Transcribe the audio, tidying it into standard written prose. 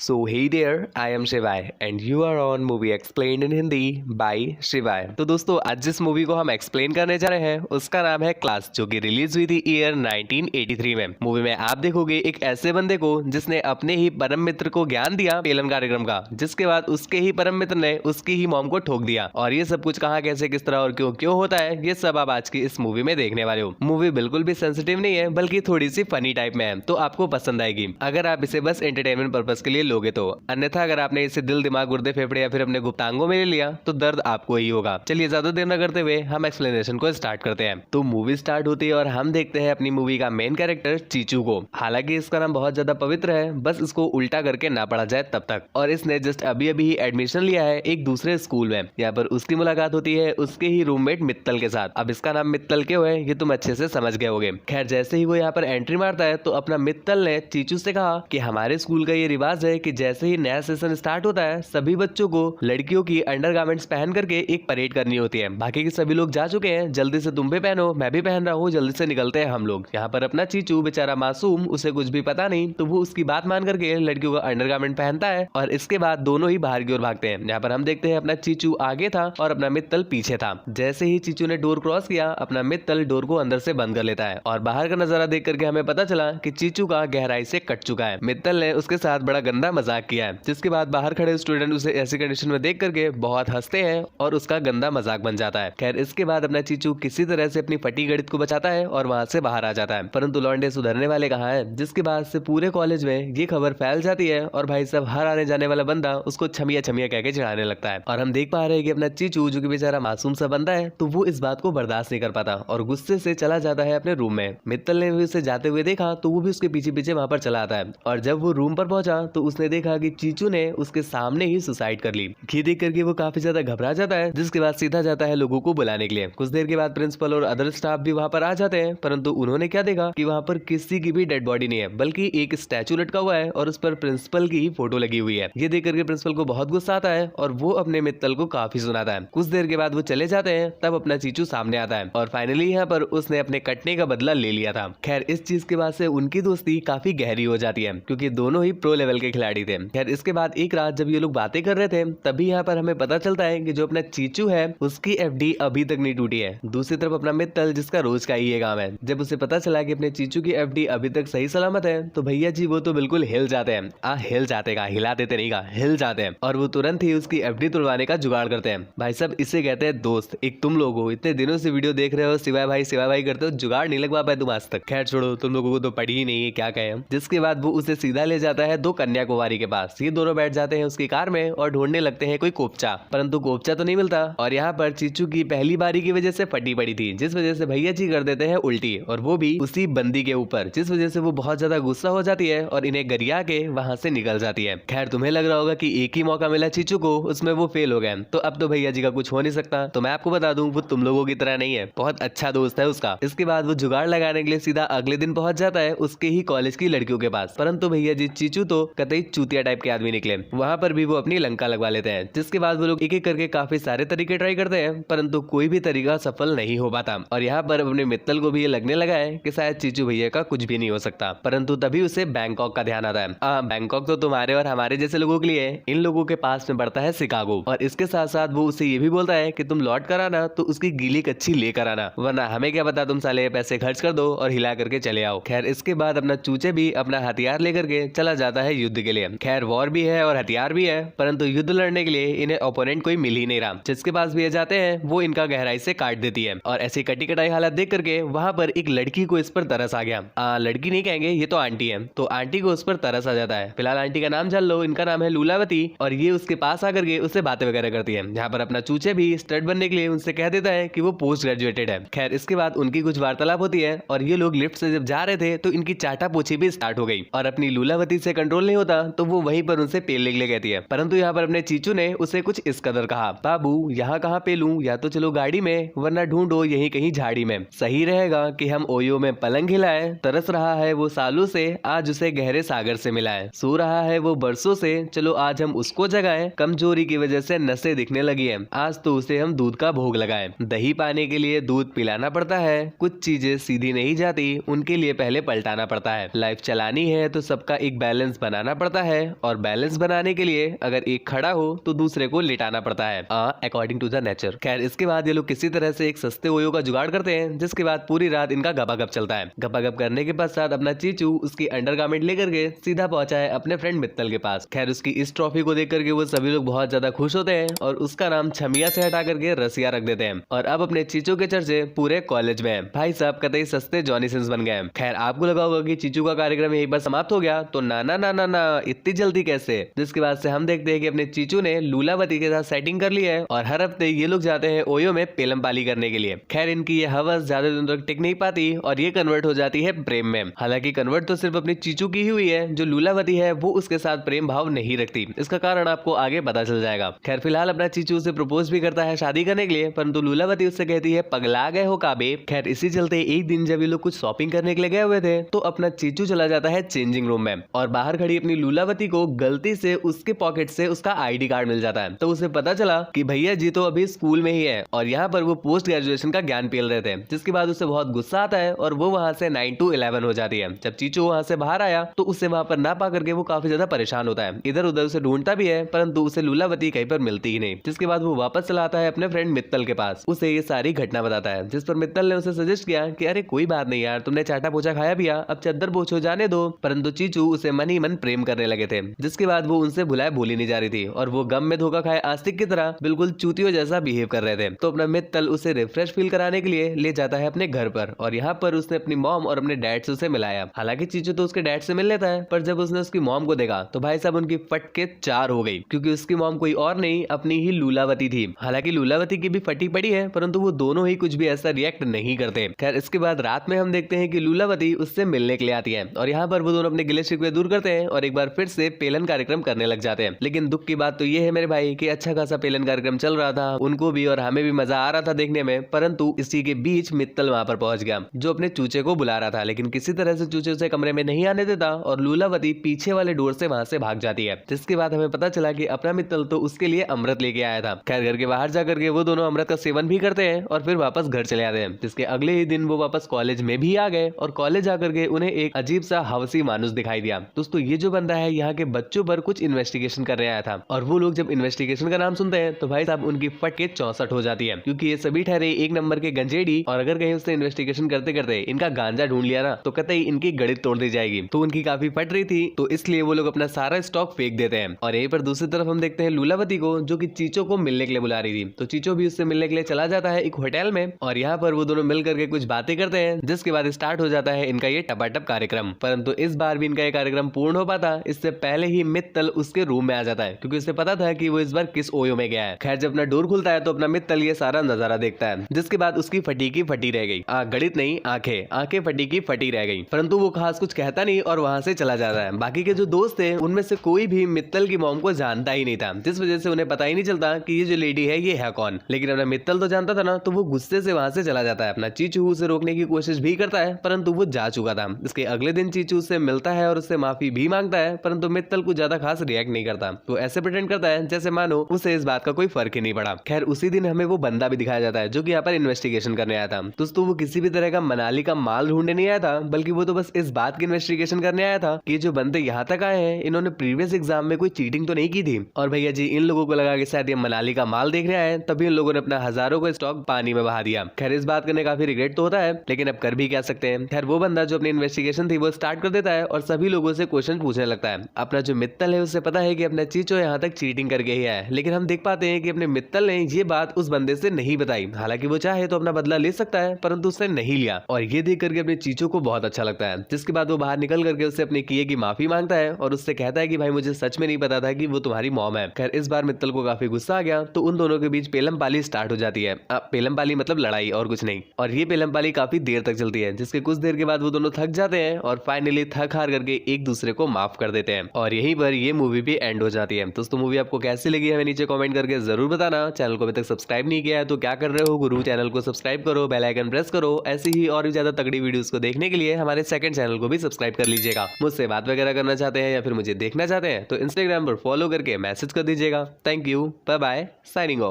So hey there, I am Shivai and you are on Movie Explained in Hindi by शिवाय। तो दोस्तों आज जिस मूवी को हम एक्सप्लेन करने जा रहे हैं उसका नाम है क्लास, जो कि रिलीज हुई थी ईयर 1983 में। मूवी में आप देखोगे एक ऐसे बंदे को जिसने अपने ही परम मित्र को ज्ञान दिया पेलन कार्यक्रम का, जिसके बाद उसके ही परम मित्र ने उसकी ही मॉम को ठोक दिया। और ये सब कुछ कहाँ कैसे किस तरह और क्यों क्यों होता है, ये सब आप आज की इस मूवी में देखने वाले हो। मूवी बिल्कुल भी सेंसिटिव नहीं है, बल्कि थोड़ी सी फनी टाइप में है, तो आपको पसंद आएगी अगर आप इसे बस एंटरटेनमेंट पर्पज के लिए लोगे तो। अन्यथा अगर आपने इसे दिल दिमाग गुर्दे फेफड़े या फिर अपने गुप्तांगों में ले लिया तो दर्द आपको ही होगा। चलिए ज्यादा देर न करते हुए हम एक्सप्लेनेशन को स्टार्ट करते हैं। तो मूवी स्टार्ट होती है और हम देखते हैं अपनी मूवी का मेन कैरेक्टर चीचू को। हालांकि इसका नाम बहुत ज्यादा पवित्र है, बस इसको उल्टा करके ना पढ़ा जाए तब तक। और इसने जस्ट अभी अभी ही एडमिशन लिया है एक दूसरे स्कूल में। यहाँ पर उसकी मुलाकात होती है उसके ही रूममेट मित्तल के साथ। अब इसका नाम मित्तल क्यों है ये तुम अच्छे से समझ गए होगे। खैर जैसे ही वो यहाँ पर एंट्री मारता है तो अपना मित्तल ने चीचू से कहा कि हमारे स्कूल का ये रिवाज है कि जैसे ही नया सेशन स्टार्ट होता है सभी बच्चों को लड़कियों की अंडरगारमेंट्स पहन करके एक परेड करनी होती है। बाकी के सभी लोग जा चुके हैं, जल्दी से तुम भी पहनो, मैं भी पहन रहा हूँ, जल्दी से निकलते हैं हम लोग। यहाँ पर अपना चीचू बेचारा मासूम, उसे कुछ भी पता नहीं, तो वो उसकी बात मान करके लड़कियों का अंडरगारमेंट पहनता है और इसके बाद दोनों ही बाहर की ओर भागते हैं। यहाँ पर हम देखते हैं अपना चीचू आगे था और अपना मित्तल पीछे था। जैसे ही चीचू ने डोर क्रॉस किया अपना मित्तल डोर को अंदर से बंद कर लेता है और बाहर का नजारा देख करके हमें पता चला कि चीचू का गहराई से कट चुका है। मित्तल ने उसके साथ बड़ा गंदा मजाक किया है, जिसके बाद बाहर खड़े स्टूडेंट उसे ऐसी कंडीशन में देख करके बहुत हंसते हैं और उसका गंदा मजाक बन जाता है। खैर इसके बाद अपना चीचू किसी तरह से अपनी फटी गणित को बचाता है और वहां से बाहर आ जाता है। परंतु लौंडे सुधरने वाले कहाँ है, जिसके बाद से पूरे कॉलेज में ये खबर फैल जाती है और भाई साहब हर आने जाने वाला बंदा उसको छमिया छमिया कह के चिढ़ाने लगता है। और हम देख पा रहे हैं कि अपना चीचू जो कि बेचारा मासूम सा बंदा है, तो वो इस बात को बर्दाश्त नहीं कर पाता और गुस्से से चला जाता है अपने रूम में। मित्तल ने भी उसे जाते हुए देखा तो वो भी उसके पीछे पीछे वहां पर चला आता है। और जब वो रूम पर पहुंचा तो उसने देखा कि चीचू ने उसके सामने ही सुसाइड कर ली। ये देख करके वो काफी ज्यादा घबरा जाता है, जिसके बाद सीधा जाता है लोगों को बुलाने के लिए। कुछ देर के बाद प्रिंसिपल और अदर स्टाफ भी वहां पर आ जाते हैं, परंतु उन्होंने क्या देखा कि वहां पर किसी की भी डेड बॉडी नहीं है, बल्कि एक स्टैचू लटका हुआ है और उस पर प्रिंसिपल की ही फोटो लगी हुई है। ये देख करके प्रिंसिपल को बहुत गुस्सा आता है और वो अपने मित्तल को काफी सुनाता है। कुछ देर के बाद वो चले जाते हैं, तब अपना चीचू सामने आता है और फाइनली यहाँ पर उसने अपने कटने का बदला ले लिया था। खैर इस चीज के बाद से उनकी दोस्ती काफी गहरी हो जाती है, क्योंकि दोनों ही प्रो लेवल के खिलाड़ी थे। खैर इसके बाद एक रात जब ये लोग बातें कर रहे थे तभी यहाँ पर हमें पता चलता है कि जो अपना चीचू है उसकी एफडी अभी तक नहीं टूटी है। दूसरी तरफ अपना मित्तल जिसका रोज का ही ये काम है, जब उसे पता चला कि अपने चीचू की एफडी अभी तक सही सलामत है तो भैया जी वो तो बिल्कुल हिल जाते हैं। हिल जाते का, हिला देते नहीं का, हिल जाते हैं। और वो तुरंत ही उसकी एफडी तुड़वाने का जुगाड़ करते हैं। भाई साहब इसे कहते हैं दोस्त। एक तुम लोग हो, इतने दिनों से वीडियो देख रहे हो, सिवाय भाई करते हो, जुगाड़ नहीं लगवा पाए तुम आज तक। खैर छोड़ो, तुम लोगों को तो पड़ी ही नहीं है, क्या कहें हम। जिसके बाद वो उसे सीधा ले जाता है दो कन्याकुमारी के पास। ये दोनों बैठ जाते हैं उसकी कार में और ढूंढने लगते हैं कोई कोपचा, परंतु कोपचा तो नहीं मिलता। और यहाँ पर चीचू की पहली बारी की वजह से फटी पड़ी थी, जिस वजह से भैया जी कर देते हैं उल्टी, और वो भी उसी बंदी के ऊपर, जिस वजह से वो बहुत ज्यादा गुस्सा हो जाती है और इन्हें गरिया के वहां से निकल जाती है। खैर तुम्हें लग रहा होगा कि एक ही मौका मिला चीचू को, उसमें वो फेल हो गए, तो अब तो भैया जी का कुछ हो नहीं सकता। तो मैं आपको बता दूं वो तुम लोगों की तरह नहीं है, बहुत अच्छा दोस्त है उसका। इसके बाद वो जुगाड़ लगाने के लिए सीधा अगले दिन पहुंच जाता है उसके ही कॉलेज की लड़कियों के पास। परंतु भैया जी चीचू तो कतई चूतिया टाइप के आदमी निकले। वहां पर भी वो अपनी लंका लगवा लेते हैं, जिसके बाद वो लोग एक एक करके काफी सारे तरीके ट्राई करते हैं, परंतु कोई भी तरीका सफल नहीं हो पाता। और यहाँ पर अपने मित्तल को भी ये लगने लगा है कि शायद चीचू भैया का कुछ भी नहीं हो सकता। परंतु तभी उसे बैंकॉक का ध्यान आता है। बैंकॉक तो तुम्हारे और हमारे जैसे लोगों के लिए है, इन लोगों के पास में बढ़ता है शिकागो। और इसके साथ साथ वो उसे ये भी बोलता है कि तुम लौट कर आना तो उसकी गीली कच्ची लेकर आना, वरना हमें क्या पता, तुम साले पैसे खर्च कर दो और हिला करके चले आओ। खैर इसके बाद अपना चूचे भी अपना हथियार लेकर के चला जाता है युद्ध के लिए। खैर वॉर भी है और हथियार भी है, परंतु युद्ध लड़ने के लिए इन्हें ओपोनेंट कोई मिल ही नहीं रहा। जिसके पास भी ये जाते हैं वो इनका गहराई से काट देती है। और ऐसी कटी कटाई हालत देख करके वहां पर एक लड़की को इस पर तरस आ गया। लड़की नहीं कहेंगे, ये तो आंटी है, तो आंटी को उस पर तरस आ जाता है। फिलहाल आंटी का नाम जान लो, इनका नाम है लूलावती। और ये उसके पास आकर के उससे बातें वगैरह करती है। यहाँ पर अपना चूचे भी स्टड बनने के लिए उनसे कह देता है कि वो पोस्ट ग्रेजुएटेड है। खैर इसके बाद उनकी कुछ वार्तालाप होती है और ये लोग लिफ्ट से जब जा रहे थे तो इनकी चाटा पूछी भी स्टार्ट हो गई। और अपनी लूलावती से कंट्रोल नहीं होता तो वो वहीं पर उनसे पेलने के लिए कहती है। परंतु यहाँ पर अपने चीचू ने उसे कुछ इस कदर कहा, बाबू यहाँ कहाँ पेलूं, या तो चलो गाड़ी में, वरना ढूंढो यहीं कहीं झाड़ी में। सही रहेगा कि हम ओयो में पलंग हिलाए। तरस रहा है वो सालों से, आज उसे गहरे सागर से मिलाए। सो रहा है वो बरसों से, चलो आज हम उसको जगाएं। कमजोरी की वजह से नसें दिखने लगी है, आज तो उसे हम दूध का भोग लगाएं। दही पाने के लिए दूध पिलाना पड़ता है, कुछ चीजें सीधी नहीं जाती, उनके लिए पहले पलटाना पड़ता है। लाइफ चलानी है तो सबका एक बैलेंस बनाना पड़ता पड़ता है और बैलेंस बनाने के लिए अगर एक खड़ा हो तो दूसरे को लिटाना पड़ता है अकॉर्डिंग टू द नेचर। खैर इसके बाद ये लोग किसी तरह से एक सस्ते ओयो का जुगाड़ करते हैं, जिसके बाद पूरी रात इनका गपागप चलता है। गपागप करने के पश्चात अपना चीचू उसकी अंडरगारमेंट लेकर के सीधा पहुंचा है अपने फ्रेंड मित्तल के पास। खैर उसकी इस ट्रॉफी को देख करके वो सभी लोग बहुत ज्यादा खुश होते हैं और उसका नाम छमिया से हटा करके रसिया रख देते हैं। और अब अपने चीचू के चर्चे पूरे कॉलेज में है। भाई साहब कतई सस्ते जॉनी सिंस बन गए। खैर आपको लगा होगा कि चीचू का कार्यक्रम यहीं पर समाप्त हो गया, तो ना ना ना ना ना इतनी जल्दी कैसे। जिसके बाद से हम देखते हैं कि अपने चीचू ने लूलावती के साथ सेटिंग कर ली है और हर हफ्ते ये लोग जाते हैं ओयो में पेलम पाली करने के लिए। खैर इनकी ये हवस ज्यादा दिन तक टिक नहीं पाती और ये कन्वर्ट हो जाती है प्रेम में। हालांकि कन्वर्ट तो सिर्फ अपनी चीचू की ही हुई है, जो लूलावती है वो उसके साथ प्रेम भाव नहीं रखती। इसका कारण आपको आगे पता चल जाएगा। खैर फिलहाल अपना चीचू उसे प्रपोज भी करता है शादी करने के लिए, परंतु लूलावती उससे कहती है पगला गए हो काबे। खैर इसी चलते एक दिन जब ये लोग कुछ शॉपिंग करने के लिए गए हुए थे तो अपना चीचू चला जाता है चेंजिंग रूम में और बाहर खड़ी अपनी लूलावती को गलती से उसके पॉकेट से उसका आईडी कार्ड मिल जाता है। तो उसे पता चला कि भैया जी तो अभी स्कूल में ही है और यहाँ पर वो पोस्ट ग्रेजुएशन का ज्ञान पेल रहे थे। जिसके बाद उसे बहुत गुस्सा आता है और वो वहां से 9 to 11 हो जाती है। जब चीचू वहां से बाहर आया तो उसे वहां पर ना पा करके वो काफी ज्यादा परेशान होता है। इधर उधर उसे ढूंढता भी है परंतु उसे लूलावती कहीं पर मिलती ही नहीं। जिसके बाद वो वापस चला आता है अपने फ्रेंड मित्तल के पास, उसे ये सारी घटना बताता है। जिस पर मित्तल ने उसे सजेस्ट किया कि अरे कोई बात नहीं यार, तुमने चाटा पोछा खाया पिया, अब चद्दर पोछो जाने दो। परंतु चीचू उसे मन ही मन प्रेम करने लगे थे। जिसके बाद वो उनसे भुलाए भूली नहीं जा रही थी और वो गम में धोखा खाए आस्तिक की तरह बिल्कुल चूतियों जैसा बिहेव कर रहे थे। तो अपना मित्तल उसे रिफ्रेश फील कराने के लिए ले जाता है अपने घर पर और यहाँ पर उसने अपनी मॉम और अपने डैड से उसे मिलाया। हालांकि चीचू तो उसके डैड से मिल लेता है, पर जब उसने उसकी मॉम को देखा तो भाई साहब उनकी फट के 4 हो गई, क्योंकि उसकी मॉम कोई और नहीं अपनी ही लूलावती थी। हालांकि लूलावती की भी फटी पड़ी है परंतु वो दोनों ही कुछ भी ऐसा रिएक्ट नहीं करते। खैर इसके बाद रात में हम देखते हैं कि लूलावती उससे मिलने के लिए आती है और यहाँ पर वो दोनों अपने गिले शिकवे दूर करते हैं और एक बार फिर से पेलन कार्यक्रम करने लग जाते हैं। लेकिन दुख की बात तो ये है मेरे भाई कि अच्छा खासा पेलन कार्यक्रम चल रहा था, उनको भी और हमें भी मजा आ रहा था देखने में, परंतु इसी के बीच मित्तल वहां पर पहुंच गया जो अपने चूचे को बुला रहा था। लेकिन किसी तरह से चूचे उसे कमरे में नहीं आने देता और लूलावती पीछे वाले डोर से वहां से भाग जाती है। जिसके बाद हमें पता चला कि अपना मित्तल तो उसके लिए अमृत लेके आया था। खैर घर के बाहर जाकर के वो दोनों अमृत का सेवन भी करते हैं और फिर वापस घर चले आते हैं। जिसके अगले ही दिन वो वापस कॉलेज में भी आ गए और कॉलेज आकर के उन्हें एक अजीब सा हवसी मानुस दिखाई दिया। दोस्तों ये जो बंदा है यहाँ के बच्चों पर कुछ इन्वेस्टिगेशन करने आया था और वो लोग जब इन्वेस्टिगेशन का नाम सुनते हैं तो भाई साहब उनकी फट के 64 हो जाती है, क्योंकि ये सभी ठहरे एक नंबर के गंजेड़ी और अगर कहीं उससे इन्वेस्टिगेशन करते करते इनका गांजा ढूंढ लिया ना तो कतई इनकी गणित तोड़ दी जाएगी। तो उनकी काफी फट रही थी तो इसलिए वो लोग अपना सारा स्टॉक फेंक देते हैं। और यहीं पर दूसरी तरफ हम देखते हैं लूलावती को जो कि चीचो को मिलने के लिए बुला रही थी। तो चीचो भी उससे मिलने के लिए चला जाता है एक होटल में और यहाँ पर वो दोनों मिल करके कुछ बातें करते हैं। जिसके बाद स्टार्ट हो जाता है इनका ये टपाटप कार्यक्रम। परंतु इस बार भी इनका ये कार्यक्रम पूर्ण हो पाता इससे पहले ही मित्तल उसके रूम में आ जाता है, क्योंकि उसे पता था कि वो इस बार किस ओयो में गया है। खैर जब अपना डोर खुलता है तो अपना मित्तल ये सारा नजारा देखता है। जिसके बाद उसकी फटी की फटी रह गई, गणित नहीं आंखें फटी की फटी रह गई। परंतु वो खास कुछ कहता नहीं और वहां से चला जाता है। बाकी के जो दोस्त थे उनमें से कोई भी मित्तल की मॉम को जानता ही नहीं था, जिस वजह से उन्हें पता ही नहीं चलता कि ये जो लेडी है ये है कौन। लेकिन अपना मित्तल तो जानता था ना, तो वो गुस्से से वहां से चला जाता है। अपना चीचू उसे रोकने की कोशिश भी करता है परंतु वो जा चुका था। इसके अगले दिन चीचू उससे मिलता है और उससे माफी भी मांगता है, परंतु मित्तल कुछ ज्यादा खास रिएक्ट नहीं करता। तो ऐसे प्रिटेंड करता है जैसे मानो उसे इस बात का कोई फर्क ही नहीं पड़ा। खैर उसी दिन हमें वो बंदा भी दिखाया जाता है जो कि यहाँ पर इन्वेस्टिगेशन करने आया था। दोस्तों वो किसी भी तरह का मनाली का माल ढूंढने नहीं आया था, बल्कि वो तो बस इस बात की इन्वेस्टिगेशन करने आया था कि जो बंदे यहाँ तक आए हैं इन्होंने प्रीवियस एग्जाम में कोई चीटिंग तो नहीं की थी। और भैया जी इन लोगों को लगा कि शायद ये मनाली का माल देखने आए, तभी इन लोगों ने अपना हजारों का स्टॉक पानी में बहा दिया। खैर इस बात करने काफी रिग्रेट तो होता है, लेकिन अब कर भी क्या सकते हैं। खैर वो बंदा जो अपनी इन्वेस्टिगेशन थी वो स्टार्ट कर देता है और सभी लोगों से क्वेश्चन पूछने लगता है। अपना जो मित्तल है उससे पता है कि अपना चीचो यहाँ तक चीटिंग करके ही है, लेकिन हम देख पाते हैं कि अपने मित्तल ने ये बात उस बंदे से नहीं बताई। हालांकि वो चाहे तो अपना बदला ले सकता है परंतु उसने नहीं लिया और ये देख करके अपने चीचो को बहुत अच्छा लगता है। जिसके बाद वो बाहर निकल करके उससे अपने किए की माफी मांगता है और उससे कहता है कि भाई मुझे सच में नहीं पता था कि वो तुम्हारी मॉम है। खैर इस बार मित्तल को काफी गुस्सा आ गया तो उन दोनों के बीच पेलम पाली स्टार्ट हो जाती है। पेलम पाली मतलब लड़ाई और कुछ नहीं। और ये पेलम पाली काफी देर तक चलती है, जिसके कुछ देर के बाद वो दोनों थक जाते हैं और फाइनली थक हार करके एक दूसरे को माफ कर देते हैं और यहीं पर ये मूवी भी एंड हो जाती है। दोस्तों मूवी आपको कैसी लगी हमें नीचे कमेंट करके जरूर बताना। चैनल को अभी तक सब्सक्राइब नहीं किया है तो क्या कर रहे हो गुरु, चैनल को सब्सक्राइब करो, बेल आइकन प्रेस करो। ऐसी ही और भी ज्यादा तगड़ी वीडियोस को देखने के लिए हमारे सेकंड चैनल को भी सब्सक्राइब कर लीजिएगा। मुझसे बात वगैरह करना चाहते हैं या फिर मुझे देखना चाहते हैं तो इंस्टाग्राम पर फॉलो करके मैसेज कर दीजिएगा। Thank you, bye bye, signing of.